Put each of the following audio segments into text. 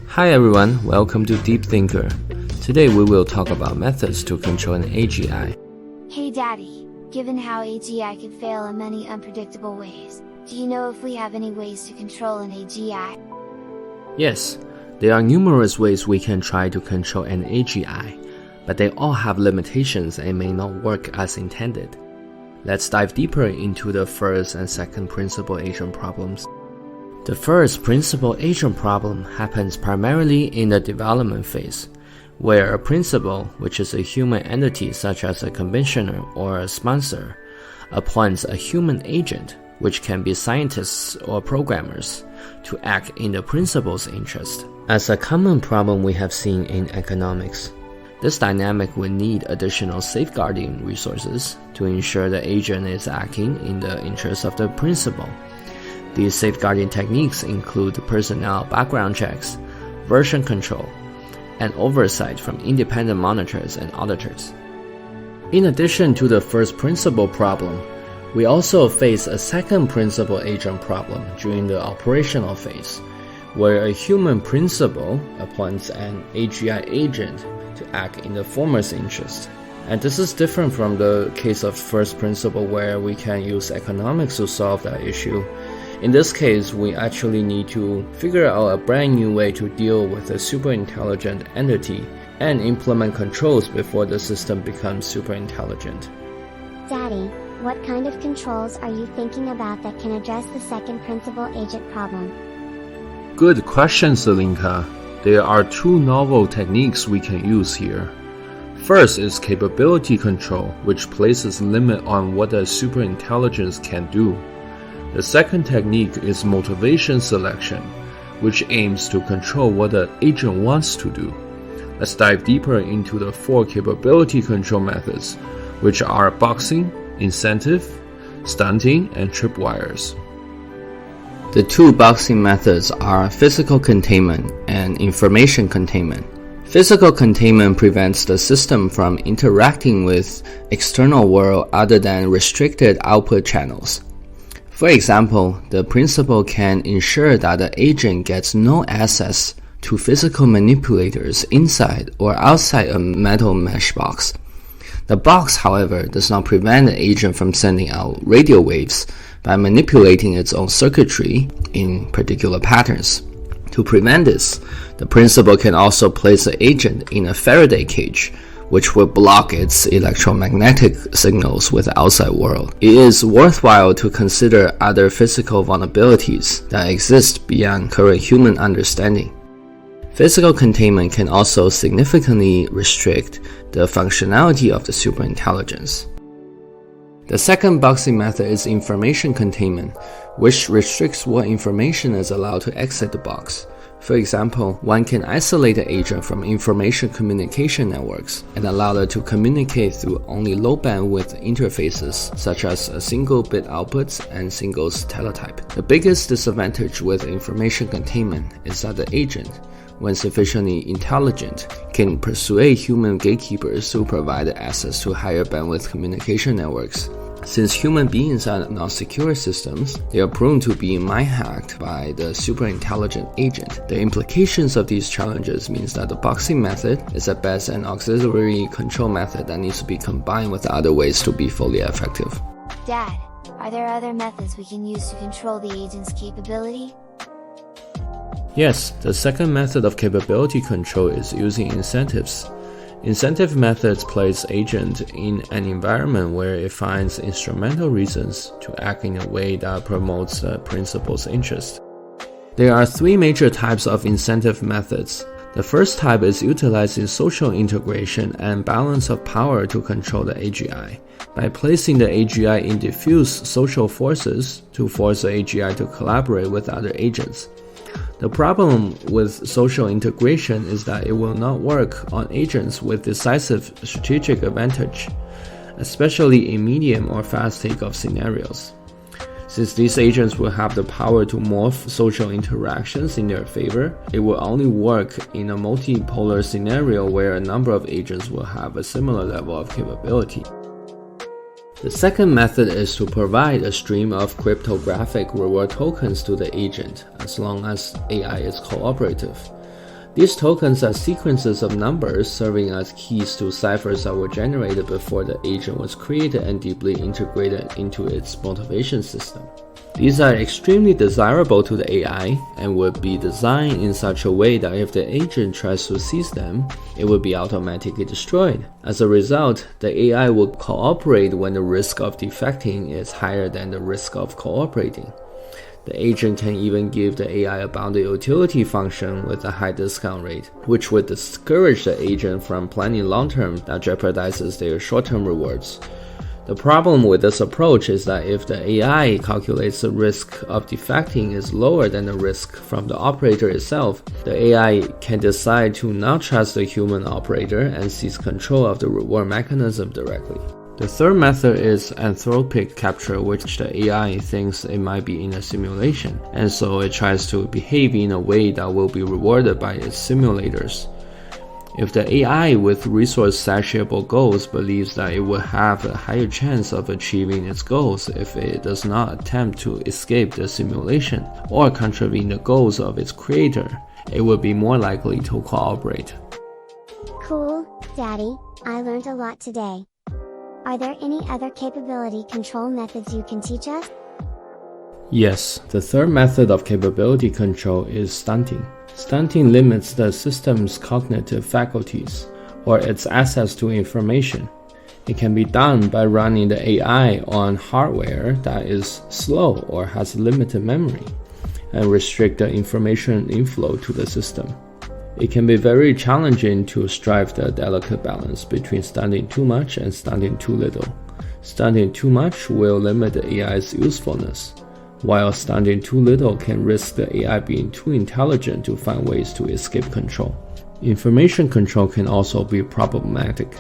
Hi everyone, welcome to Deep Thinker. Today we will talk about methods to control an AGI. Hey Daddy, given how AGI could fail in many unpredictable ways, do you know if we have any ways to control an AGI? Yes, there are numerous ways we can try to control an AGI, but they all have limitations and may not work as intended. Let's dive deeper into the first and second principal agent problems. The first principal agent problem happens primarily in the development phase, where a principal, which is a human entity such as a commissioner or a sponsor, appoints a human agent, which can be scientists or programmers, to act in the principal's interest. As a common problem we have seen in economics, this dynamic will need additional safeguarding resources to ensure the agent is acting in the interest of the principal. These safeguarding techniques include personnel background checks, version control, and oversight from independent monitors and auditors. In addition to the first principal problem, we also face a second principal agent problem during the operational phase, where a human principal appoints an AGI agent to act in the former's interest. And this is different from the case of first principle where we can use economics to solve that issue. In this case, we actually need to figure out a brand new way to deal with a super intelligent entity and implement controls before the system becomes super intelligent. Daddy, what kind of controls are you thinking about that can address the second principal agent problem? Good question, Selinka. There are two novel techniques we can use here. First is capability control, which places limit on what a superintelligence can do. The second technique is motivation selection, which aims to control what the agent wants to do. Let's dive deeper into the four capability control methods, which are boxing, incentive, stunting, and tripwires. The two boxing methods are physical containment and information containment. Physical containment prevents the system from interacting with external world other than restricted output channels. For example, the principal can ensure that the agent gets no access to physical manipulators inside or outside a metal mesh box. The box, however, does not prevent the agent from sending out radio waves by manipulating its own circuitry in particular patterns. To prevent this, the principal can also place the agent in a Faraday cage, which will block its electromagnetic signals with the outside world. It is worthwhile to consider other physical vulnerabilities that exist beyond current human understanding. Physical containment can also significantly restrict the functionality of the superintelligence. The second boxing method is information containment, which restricts what information is allowed to exit the box. For example, one can isolate the agent from information communication networks and allow it to communicate through only low bandwidth interfaces such as single bit outputs and singles teletype. The biggest disadvantage with information containment is that the agent, when sufficiently intelligent, can persuade human gatekeepers to provide access to higher bandwidth communication networks. Since human beings are not secure systems, they are prone to being mind-hacked by the superintelligent agent. The implications of these challenges means that the boxing method is at best an auxiliary control method that needs to be combined with other ways to be fully effective. Dad, are there other methods we can use to control the agent's capability? Yes, the second method of capability control is using incentives. Incentive methods place agent in an environment where it finds instrumental reasons to act in a way that promotes the principal's interest. There are three major types of incentive methods. The first type is utilizing social integration and balance of power to control the AGI, by placing the AGI in diffuse social forces to force the AGI to collaborate with other agents. The problem with social integration is that it will not work on agents with decisive strategic advantage, especially in medium or fast takeoff scenarios. Since these agents will have the power to morph social interactions in their favor, it will only work in a multipolar scenario where a number of agents will have a similar level of capability. The second method is to provide a stream of cryptographic reward tokens to the agent as long as AI is cooperative. These tokens are sequences of numbers serving as keys to ciphers that were generated before the agent was created and deeply integrated into its motivation system. These are extremely desirable to the AI and would be designed in such a way that if the agent tries to seize them, it would be automatically destroyed. As a result, the AI would cooperate when the risk of defecting is higher than the risk of cooperating. The agent can even give the AI a bounded utility function with a high discount rate, which would discourage the agent from planning long-term that jeopardizes their short-term rewards. The problem with this approach is that if the AI calculates the risk of defecting is lower than the risk from the operator itself, the AI can decide to not trust the human operator and seize control of the reward mechanism directly. The third method is Anthropic capture, which the AI thinks it might be in a simulation, and so it tries to behave in a way that will be rewarded by its simulators. If the AI with resource-satiable goals believes that it will have a higher chance of achieving its goals if it does not attempt to escape the simulation or contravene the goals of its creator, it will be more likely to cooperate. Cool, Daddy, I learned a lot today. Are there any other capability control methods you can teach us? Yes, the third method of capability control is stunting. Stunting limits the system's cognitive faculties, or its access to information. It can be done by running the AI on hardware that is slow or has limited memory, and restrict the information inflow to the system. It can be very challenging to strike the delicate balance between stunting too much and stunting too little. Stunting too much will limit the AI's usefulness, while stunting too little can risk the AI being too intelligent to find ways to escape control. Information control can also be problematic.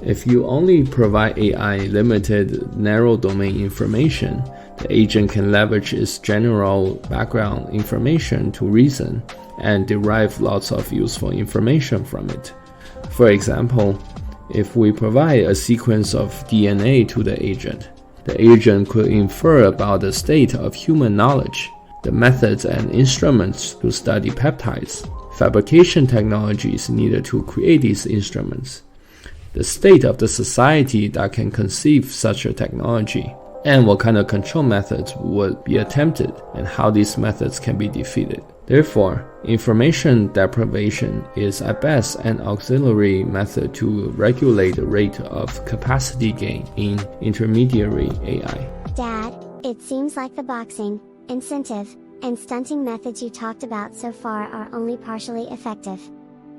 If you only provide AI limited narrow domain information, the agent can leverage its general background information to reason and derive lots of useful information from it. For example, if we provide a sequence of DNA to the agent could infer about the state of human knowledge, the methods and instruments to study peptides, fabrication technologies needed to create these instruments, the state of the society that can conceive such a technology, and what kind of control methods would be attempted and how these methods can be defeated. Therefore, information deprivation is at best an auxiliary method to regulate the rate of capacity gain in intermediary AI. Dad, it seems like the boxing, incentive, and stunting methods you talked about so far are only partially effective.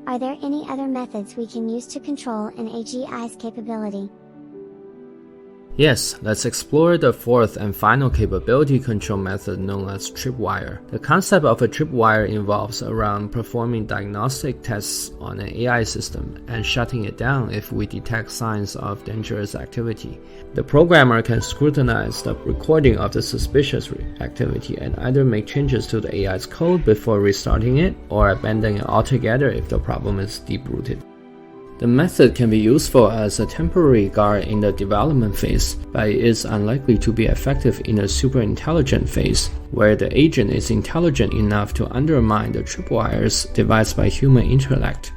Are there any other methods we can use to control an AGI's capability? Yes, let's explore the fourth and final capability control method known as Tripwire. The concept of a tripwire involves around performing diagnostic tests on an AI system and shutting it down if we detect signs of dangerous activity. The programmer can scrutinize the recording of the suspicious activity and either make changes to the AI's code before restarting it or abandon it altogether if the problem is deep-rooted. The method can be useful as a temporary guard in the development phase, but it is unlikely to be effective in a superintelligent phase, where the agent is intelligent enough to undermine the tripwires devised by human intellect.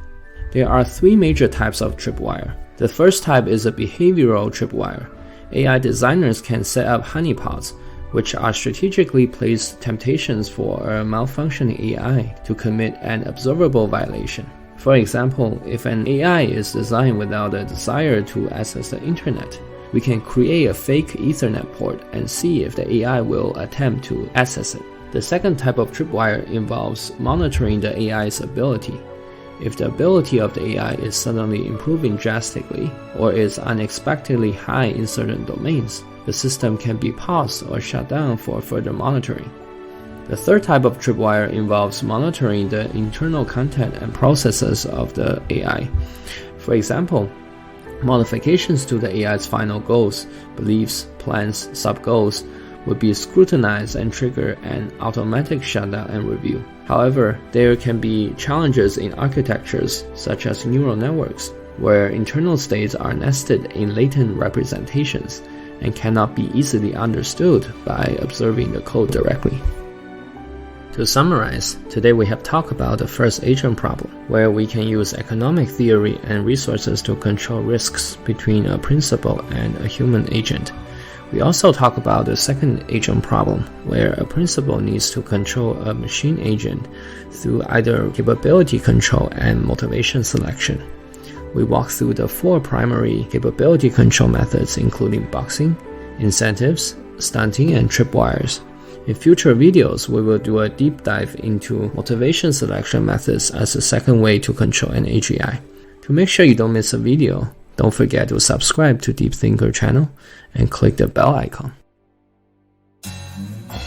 There are three major types of tripwire. The first type is a behavioral tripwire. AI designers can set up honeypots, which are strategically placed temptations for a malfunctioning AI to commit an observable violation. For example, if an AI is designed without a desire to access the internet, we can create a fake Ethernet port and see if the AI will attempt to access it. The second type of tripwire involves monitoring the AI's ability. If the ability of the AI is suddenly improving drastically or is unexpectedly high in certain domains, the system can be paused or shut down for further monitoring. The third type of tripwire involves monitoring the internal content and processes of the AI. For example, modifications to the AI's final goals, beliefs, plans, sub-goals would be scrutinized and trigger an automatic shutdown and review. However, there can be challenges in architectures such as neural networks, where internal states are nested in latent representations and cannot be easily understood by observing the code directly. To summarize, today we have talked about the first agent problem, where we can use economic theory and resources to control risks between a principal and a human agent. We also talk about the second agent problem, where a principal needs to control a machine agent through either capability control and motivation selection. We walk through the 4 primary capability control methods, including boxing, incentives, stunting, and tripwires. In future videos, we will do a deep dive into motivation selection methods as a second way to control an AGI. To make sure you don't miss a video, don't forget to subscribe to Deep Thinker channel and click the bell icon.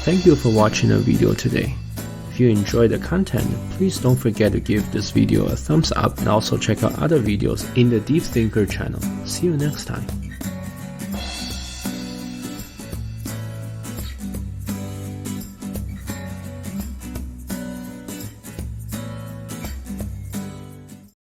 Thank you for watching the video today. If you enjoyed the content, please don't forget to give this video a thumbs up and also check out other videos in the Deep Thinker channel. See you next time.